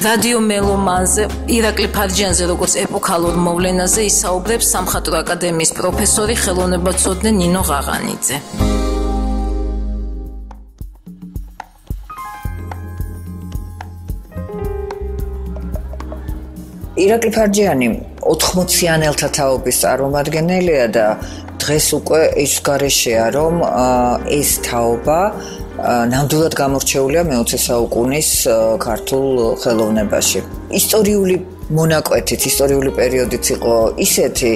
რადიო მელომანზე, ირაკლი ფარჯიანზე, როგორც ეპოქალურ მოვლენაზე ისაუბრებს სამხატვრო აკადემიის პროფესორი, ხელოვნებაცოდნე ნინო ღაღანიძე. ირაკლი ფარჯიანი 80-იანელთა თაობის წარმომადგენელია და დღეს უკვე ის გარეშეა, რომ ეს თაობა ნამდვილად გამორჩეულია მე-20 საუკუნის ქართულ ხელოვნებაში. ისტორიული მონაკვეთით, ისტორიული პერიოდიც იყო ისეთი,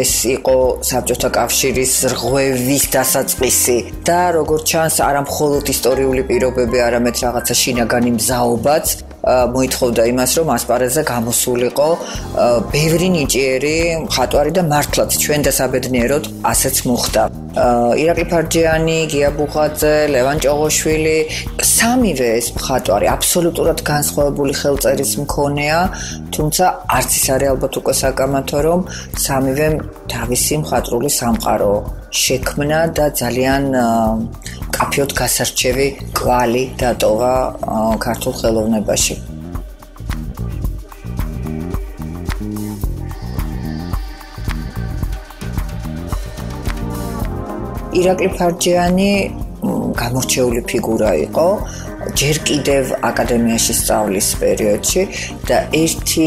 ეს იყო საბჭოთა კავშირის რღვევის დასაწყისი და როგორც ჩანს, არა მხოლოდ ისტორიული პირობები, არამედ რაღაცა შინაგანი მზაობაც მოითხოვდა იმას, რომ ასპარეზზე გამოსულიყო ბევრი ნიჭიერი მხატვარი და მართლაც ჩვენ დასაბედნიეროდ ასეც მოხდა. ირაკლი ფარჯიანი, გია ბუხაძე, ლევან ჭოღოშვილი, სამივე ეს მხატვარი აბსოლუტურად განსხვავებული ხელწერის მქონეა, თუმცა არც ის არის ალბათ უკვე საკამათო, რომ სამივემ თავისი მხატვრული სამყარო შექმნა და ძალიან კაფეოდ გასარჩევი კვალი დატოვა ქართულ ხელოვნებაში. ირაკლი ფარჯიანი გამორჩეული ფიგურა იყო ჯერ კიდევ აკადემიაში სწავლის პერიოდში და ერთი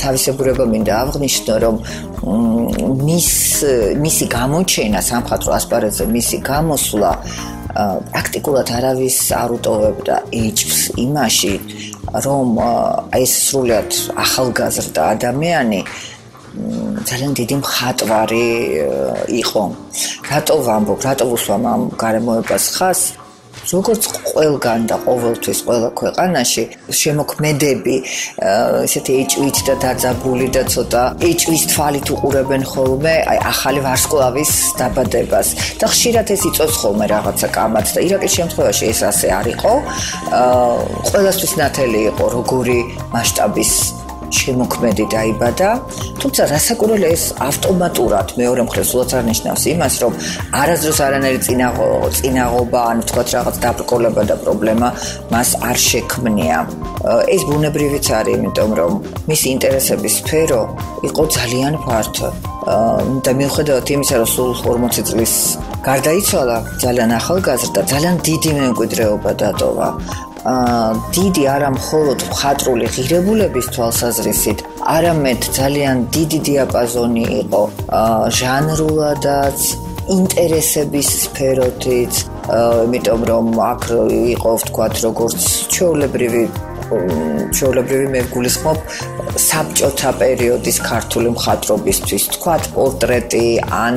თავისებურება მინდა აღვნიშნო, რომ მისი გამოჩენა სამხატვრო ასპარეზზე, მისი გამოსვლა პრაქტიკულად არავის არ უტოვებდა ეჭვს იმაში, რომ ეს სრულიად ახალგაზრდა ადამიანი ძალიან დიდი მხატვარი იყო. რატო ვამბობ, რატო ვუსვამ ამ გარემოებას ხაზს? როგორც ყველგან და ყოველთვის ყველა ქვეყანაში შემოქმედები ესეთი ეჭვით და დაძაბული და ცოტა ეჭვის თვალით უყურებენ ხოლმე ახალი ვარსკვლავის დაბადებას და ხშირად ეს იწვევს ხოლმე რაღაცა კამათს და ირაკლის შემთხვევაში ეს ასე არ იყო. ყველასთვის ნათელი იყო როგორი მასშტაბის შემოქმედი დაიბადა, თუმცა რასაკვირველია ეს ავტომატურად მეორე მხრივ სულაც არ ნიშნავს იმას, რომ არასდროს არანაირი წინაღობა, ან თქვათ რაღაც დაბრკოლება და პრობლემა მას არ შექმნია. ეს ბუნებრივიც არის, იმიტომ რომ მისი ინტერესების სფერო იყო ძალიან ფართო. და მიუხედავად იმისა, რომ სულ 40 წლის გარდაიცვალა, ძალიან ახალგაზრდა, ძალიან დიდი მემკვიდრეობა დატოვა. დიდი არა მხოლოდ მხატვრული ღირებულების თვალსაზრისით, არამედ ძალიან დიდი დიაპაზონი იყო ჟანრულადაც, ინტერესების სფეროთიც, იმიტომ რომ აქ იყო ვთქვათ როგორც ჩვეულებრივი მე გულისხმობ საბჭოთა პერიოდის ქართული მხატვრობისთვის, თქვათ პორტრეტი ან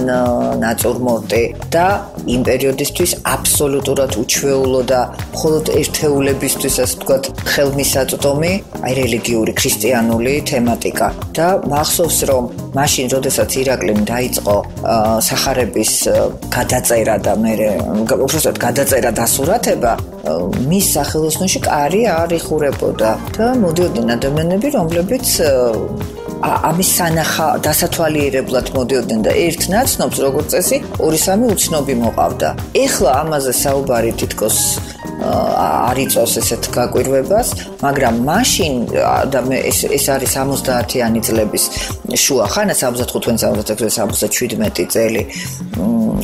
ნატურმორტი და იმ პერიოდისთვის აბსოლუტურად უჩვეულო და მხოლოდ ერთეულებისთვის, ასე ვთქვათ, ხელმისაწვდომი, რელიგიური, ქრისტიანული თემატიკა. და მახსოვს, რომ მაშინ, როდესაც ირაკლიმ დაიწყო სახარების გადაწერა და მერე უბრალოდ გადაწერა დასურათება, მის სახელოსნოში კარი არ იხურებოდა და მოდიოდნენ ადამიანები, რომლებიც ამის დასათვალიერებლად მოდიოდნენ და ერთ ნაცნობს, როგორც წესი, 2-3 უცნობი მოყავდა. ეხლა ამაზე საუბარი თითქოს არ იწვევს ესეთ გაკვირვებას, მაგრამ მაშინ და ეს არის 70-იანი წლების შუა ხანა, 75, 76, 77 წელი.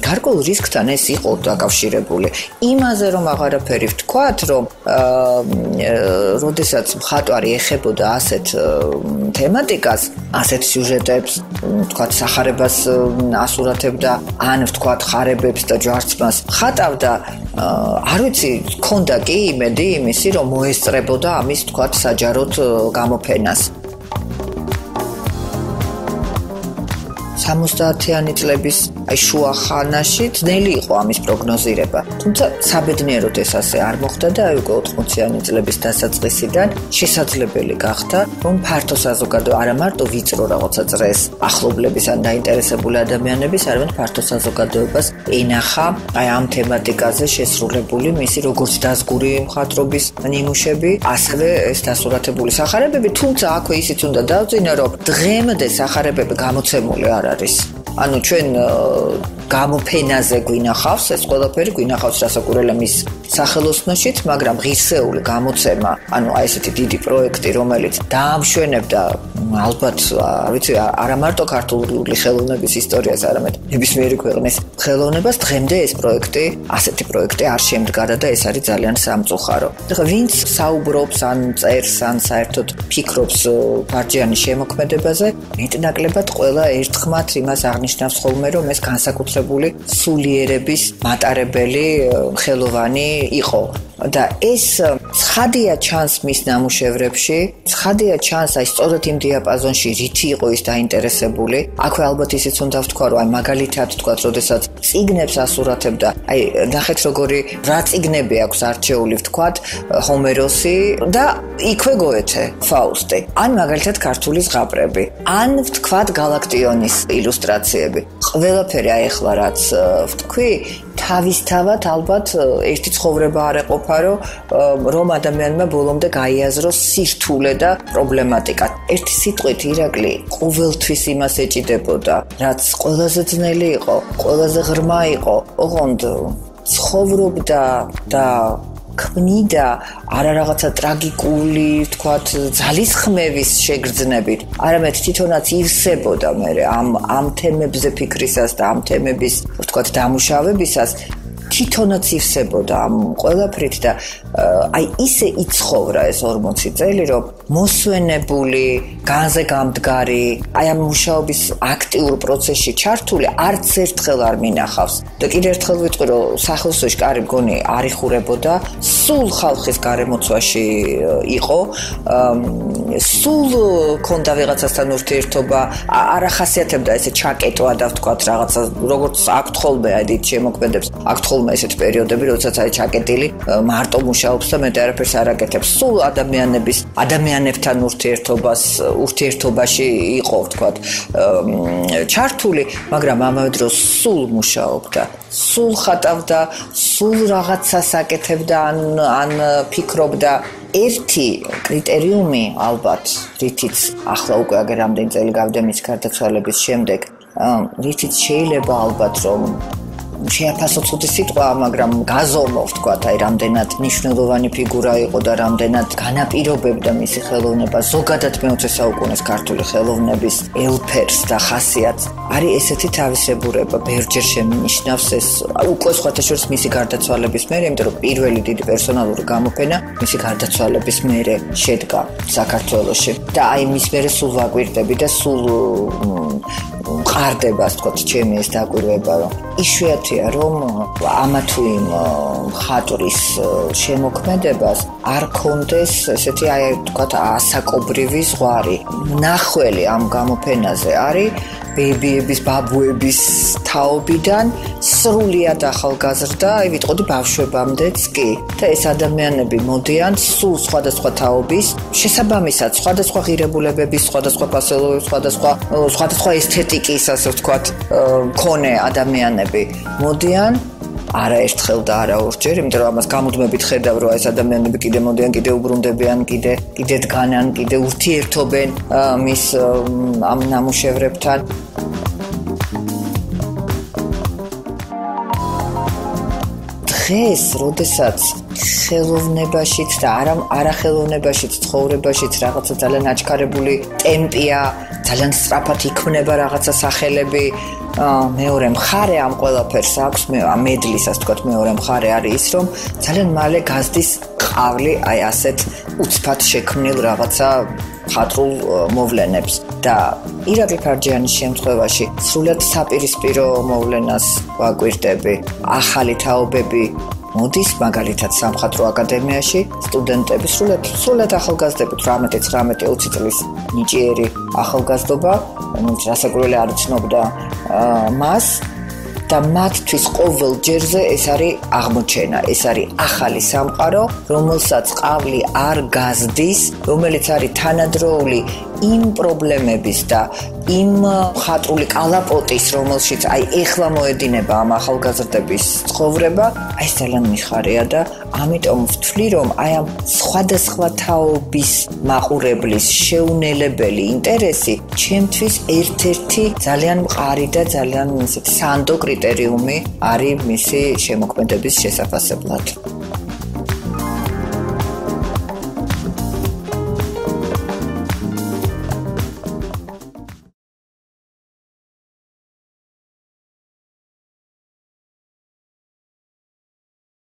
გარკვეულ რისკთან ეს იყო დაკავშირებული. იმაზე რომ აღარაფერი ვთქვათ, რომ როდესაც მხატვარი ეხებოდა ასეთ თემატიკას, ასეთ სიუჟეტებს, ვთქვათ, სახარებას ასურათებდა, ან ვთქვათ, ხარებებს და ჯვარცმას ხატავდა, არ ვიცი, ქონდა კი იმედი იმისი, რომ მოესწრებოდა ამის, ვთქვათ, საჯაროდ გამოფენას. 70-იანი წლების შუა ხანაში ძნელი იყო ამის პროგნოზირება. თუმცა საბედნიეროდ ეს ასე არ მოხდა და უკვე 80-იანი წლების დასაწყისიდან შესაძლებელი გახდა, რომ ფართო საზოგადო არა მარტო ვიწრო რაღაცა წრეს ახლობლების ან დაინტერესებული ადამიანების, არამედ ფართო საზოგადოებას ენახა ამ თემატიკაზე შესრულებული მისი როგორც დაზგური მხატვრობის ნიმუშები, ასევე ეს დასურათებული სახარებები, თუმცა აქვე ისიც უნდა დავწინო, რომ დღემდე სახარებები გამოცემული არ არის. ანუ ჩვენ გამოფენაზე გვინახავს, ეს ყველაფერი გვინახავს რასაკურელემის სახელოსნოშიც, მაგრამ ღირსეული გამოცემა, ანუ აი ესეთი დიდი პროექტი, რომელიც დაამშვენებდა ალბათ, ვიცი, არა მარტო ქართული ხელოვნების ისტორიას, არამედ ნებისმიერი ქვეყნის ხელოვნებას, დღემდე ეს პროექტი, ასეთი პროექტი არ შემდგარა და ეს არის ძალიან სამწუხარო. ეხლა ვინც საუბრობს, ან წერს, ან საერთოდ ფიქრობს ფარჯიანის შემოქმედებაზე, მეტნაკლებად ყველა ერთხმად იმას აღნიშნავს ხოლმე, რომ ეს განსაკუთრებული სულიერების მატარებელი ხელოვანი იყო. და ეს ცხადია ჩანს მის ნამუშევრებში, ცხადია ჩანს აი სწორედ იმ დიაპაზონში, რითი იყო ის დაინტერესებული. აქვე ალბათ ისიც უნდა ვთქვა, რომ აი მაგალითად თქვა, როდესაც წიგნებს ასურათებდა, აი ნახეთ როგორი რა წიგნები აქვს არჩეული, ვთქვათ, ჰომეროსი და იქვე გოეთე, ფაუსტი. ან მაგალითად ქართული ზღაპრები, ან ვთქვათ გალაქტიონის ილუსტრაციები. ყველაფერი აი ახლა რაც ვთქვი, თავისთავად ალბათ ერთი ცხოვრება არ ეყოფა, რომ ადამიანმა ბოლომდე გაიაზროს სირთულე და პრობლემატიკა. ერთი სიტყვით ირაკლი ყოველთვის იმას ეჭიდებოდა, რაც ყველაზე ძნელი იყო, ყველაზე ღრმა იყო, ოღონდ ცხოვრობდა და ქმნიდა არა რაღაცა ტრაგიკული, ვთქვათ, ძალისხმევის შეგრძნებით, არამედ თვითონაც ივსებოდა მე ამ თემებზე ფიქრისას და ამ თემების, ვთქვათ, დამუშავებისას, თვითონაც ივსებოდა ამ ყველაფრით და აი ისე იცხოვრა ეს 40 წელი, რომ მოსვენებული, განზე გამდგარი, აი ამ მუშაობის აქტიურ პროცესში ჩართული არც ერთხელ არ მინახავს. და კიდევ ერთხელ ვიტყვი, რომ სახელმწიფოში კარი მგონი არ იხურებოდა, სულ ხალხის გარემოცვაში იყო, სულ ქონდა ვიღაცასთან ურთიერთობა, არ ახასიათებდა ესე ჩაკეტვა და ვთქვათ რაღაცა, როგორც აქვთ ხოლმე აი დიდ შემოქმედებს, აქვთ ხოლმე ესეთ პერიოდები, როდესაც აი ჩაკეტილი მარტო მუშაობს და მეტი არაფერს არ აკეთებს. სულ ადამიანებთან ურთიერთობაში იყო, ვთქვათ, ჩართული, მაგრამ ამავე დროს სულ მუშაობდა, სულ ხატავდა, სულ რაღაცას აკეთებდა, ან ფიქრობდა. ერთი კრიტერიუმი ალბათ, რითიც ახლა უკვე აგერ რამდენი წელი გავიდა მის გარდაცვალების შემდეგ, რითიც შეიძლება ალბათ რომ შეაფასო ცუდი სიტყვა, მაგრამ გაზომო, ვთქვათ, აი რამდენად მნიშვნელოვანი ფიგურა იყო და რამდენად განაპირობებდა მისი ხელოვნება ზოგადად მე-20 საუკუნის ქართული ხელოვნების ელფერს და ხასიათს. არის ესეთი თავისებურება, ბევრჯერ შემინიშნავს ეს უკვე სხვათა შორის მისი გარდაცვალების მერე, იმიტომ რომ პირველი დიდი პერსონალური გამოფენა მისი გარდაცვალების მერე შედგა საქართველოში. და აი მის მერე სულ ვაკვირდები და სულ მყარდება, ვთქვათ, ჩემი ეს დაკვირვება, რომ იშვიათია, რომ ამა თუ იმ მხატვრის შემოქმედებას არ კონდეს ესეთი აი ვთქვათ ასაკობრივი ზღვარი. ნახველი ამ გამოფენაზე არის ბებიების, ბაბუების თაობიდან სრულიად ახალგაზრდა, აი ვიტყოდი ბავშვებამდეც კი. და ეს ადამიანები მოდიან სულ სხვადასხვა თაობის, შესაბამისად სხვადასხვა ღირებულებების, სხვადასხვა ფასეულობის, სხვადასხვა ესთეტიკის, ასე ვთქვათ, მქონე ადამიანები მოდიან. არა ერთხელ და არა ორჯერ, იმიტომ რომ ამას გამუდმებით ხედავ, რომ ეს ადამიანები კიდე მოდიან, კიდე უბრუნდებიან, კიდე დგანან, კიდე ურთიერთობენ მის ამ ნამუშევრებთან. დღეს, როდესაც ხელოვნებაშიც და არა ხელოვნებაშიც, ცხოვრებაშიც რაღაცა ძალიან აჩქარებული ტემპია, ძალიან სწრაფად იქმნება რაღაცა სახელები, მეორე მხარე ამ ყველაფერს აქვს, მედლის, ასე ვთქვათ, მეორე მხარე არის ის, რომ ძალიან მალე გაზდის ყავლი აი ასეთ უცბად შექმნილ რაღაცა მხატვრულ მოვლენებს და ირაკლი ფარჯიანის შემთხვევაში სრულად საპირისპირო მოვლენას ვაკვირდები. ახალი თაობები მოდის, მაგალითად სამხატვრო აკადემიაში სტუდენტები, სრულად ახალგაზრდები, 18-20 წლის ნიჭიერი ახალგაზრდობა, რასაკვირველი არ იცნობდა მას და მათთვის ყოველ ჯერზე ეს არის აღმოჩენა, ეს არის ახალი სამყარო, რომელსაც ყავლი არ გაზდის, რომელიც არის თანადროული იმ პრობლემების და იმ ხატრული კალაპოტის, რომელშიც აი ეხლა მოედინება ამ ახალგაზრდების ცხოვრება, აი ძალიან მიხარია და ამიტომ ვთვლი, რომ აი ამ სხვადასხვა თაობის მაყურებლის შეუნელებელი ინტერესი ჩემთვის ერთ-ერთი ძალიან მყარი და ძალიან სანდო კრიტერიუმი არის მისი შემოქმედების შესაფასებლად.